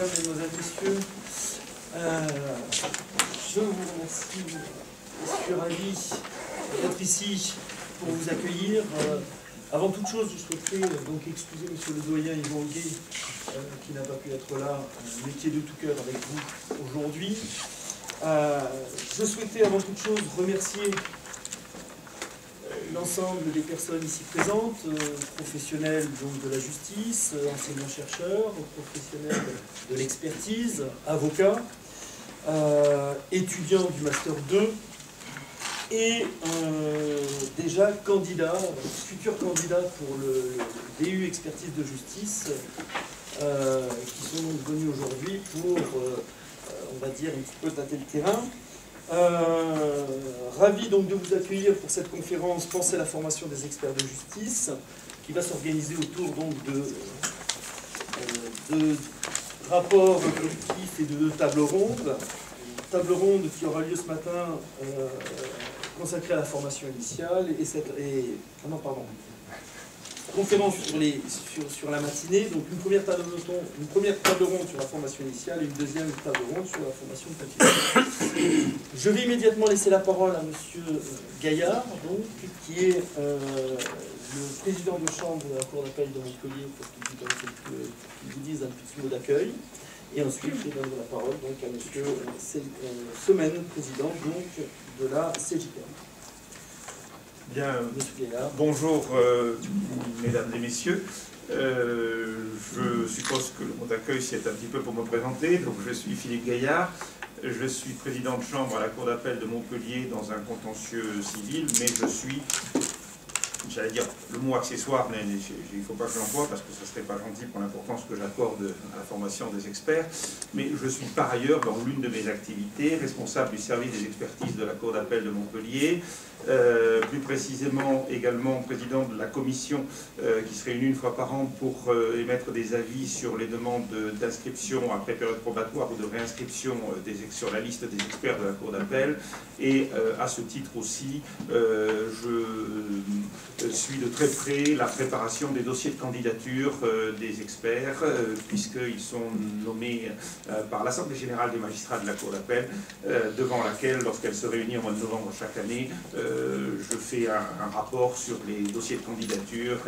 mesdames, mesdemoiselles, messieurs, je vous remercie. Je suis ravi d'être ici pour vous accueillir. Avant toute chose, je souhaiterais donc excuser M. le doyen Yvan Huguet, qui n'a pas pu être là, mais qui est de tout cœur avec vous aujourd'hui. Je souhaitais avant toute chose remercier l'ensemble des personnes ici présentes, professionnels donc, de la justice, enseignants-chercheurs, professionnels de l'expertise, avocats, étudiants du Master 2 et déjà candidats, futurs candidats pour le DU Expertise de Justice, qui sont donc venus aujourd'hui pour, on va dire, un petit peu tâter le terrain. Ravi donc de vous accueillir pour cette conférence Penser la formation des experts de justice, qui va s'organiser autour donc de rapports collectifs et de tables rondes. Table ronde qui aura lieu ce matin consacrée à la formation initiale conférence sur la matinée, donc une première table ronde sur la formation initiale et une deuxième table ronde sur la formation continue. Je vais immédiatement laisser la parole à M. Gaillard, donc, qui est le président de chambre de la Cour d'appel de Montpellier, pour qu'il vous dise un petit mot d'accueil. Et ensuite, je donne la parole donc, à M. Semaine, président donc, de la CJK. Bien, bonjour mesdames et messieurs. Je suppose que le mot d'accueil c'est un petit peu pour me présenter. Donc je suis Philippe Gaillard, je suis président de chambre à la Cour d'appel de Montpellier dans un contentieux civil, mais je suis, j'allais dire le mot accessoire, mais il ne faut pas que je l'emploie parce que ce ne serait pas gentil pour l'importance que j'accorde à la formation des experts, mais je suis par ailleurs dans l'une de mes activités responsable du service des expertises de la Cour d'appel de Montpellier, plus précisément également président de la commission qui se réunit une fois par an pour émettre des avis sur les demandes d'inscription après période probatoire ou de réinscription sur la liste des experts de la Cour d'appel, et à ce titre aussi je suis de très près la préparation des dossiers de candidature des experts, puisqu'ils sont nommés par l'Assemblée générale des magistrats de la Cour d'appel, devant laquelle, lorsqu'elle se réunit au mois de novembre chaque année, je fais un rapport sur les dossiers de candidature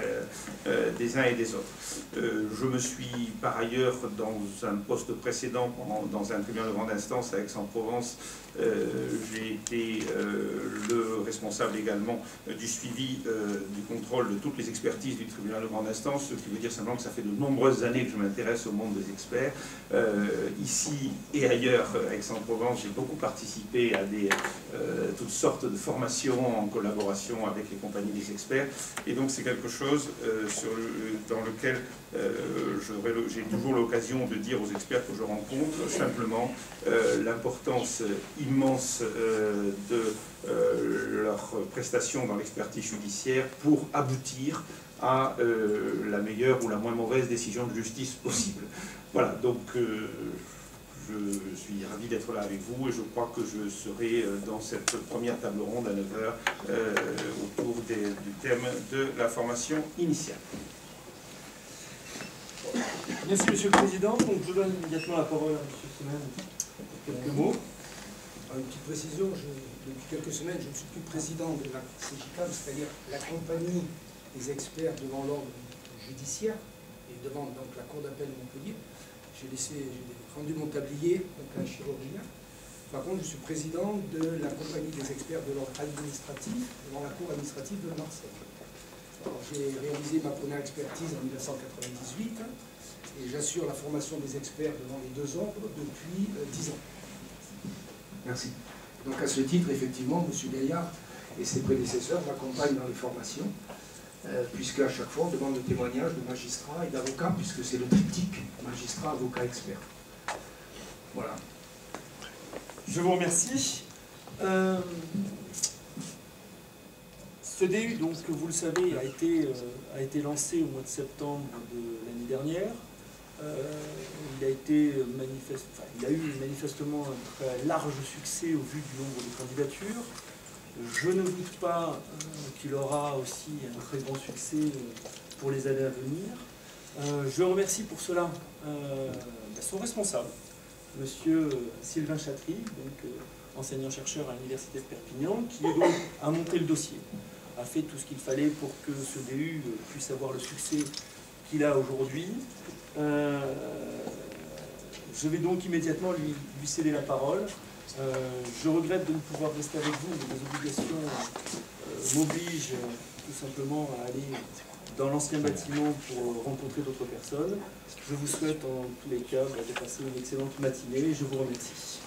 des uns et des autres. Je me suis par ailleurs, dans un poste précédent, dans un tribunal de grande instance à Aix-en-Provence, j'ai été le responsable également du suivi du contrôle de toutes les expertises du tribunal de grande instance, ce qui veut dire simplement que ça fait de nombreuses années que je m'intéresse au monde des experts. Ici et ailleurs, à Aix-en-Provence, j'ai beaucoup participé à toutes sortes de formations en collaboration avec les compagnies des experts, et donc c'est quelque chose dans lequel j'ai toujours l'occasion de dire aux experts que je rencontre simplement l'importance immense de leurs prestations dans l'expertise judiciaire pour aboutir à la meilleure ou la moins mauvaise décision de justice possible. Voilà, donc je suis ravi d'être là avec vous et je crois que je serai dans cette première table ronde à 9h autour du thème de la formation initiale. Merci Monsieur le Président. Donc, je donne immédiatement la parole à M. Semaine pour quelques mots. Une petite précision, depuis quelques semaines, je ne suis plus président de la CJK, c'est-à-dire la compagnie des experts devant l'ordre judiciaire et devant donc, la Cour d'appel de Montpellier. J'ai rendu mon tablier donc, à un chirurgien. Par contre, je suis président de la compagnie des experts de l'ordre administratif devant la Cour administrative de Marseille. J'ai réalisé ma première expertise en 1998 et j'assure la formation des experts devant les deux ordres depuis 10 ans. Merci. Donc à ce titre, effectivement, M. Gaillard et ses prédécesseurs m'accompagnent dans les formations, puisque à chaque fois on demande le témoignage de magistrats et d'avocats, puisque c'est le triptyque magistrat, avocat, expert. Voilà. Je vous remercie. Ce DU, donc, vous le savez, a été lancé au mois de septembre de l'année dernière. Il a eu manifestement un très large succès au vu du nombre de candidatures. Je ne doute pas qu'il aura aussi un très grand succès pour les années à venir. Je remercie pour cela son responsable, monsieur Sylvain Chatry, donc enseignant-chercheur à l'Université de Perpignan, qui donc a monté le dossier, a fait tout ce qu'il fallait pour que ce DU puisse avoir le succès qu'il a aujourd'hui. Je vais donc immédiatement lui céder la parole. Je regrette de ne pouvoir rester avec vous, mais les obligations m'obligent tout simplement à aller dans l'ancien bâtiment pour rencontrer d'autres personnes. Je vous souhaite en tous les cas de passer une excellente matinée et je vous remercie.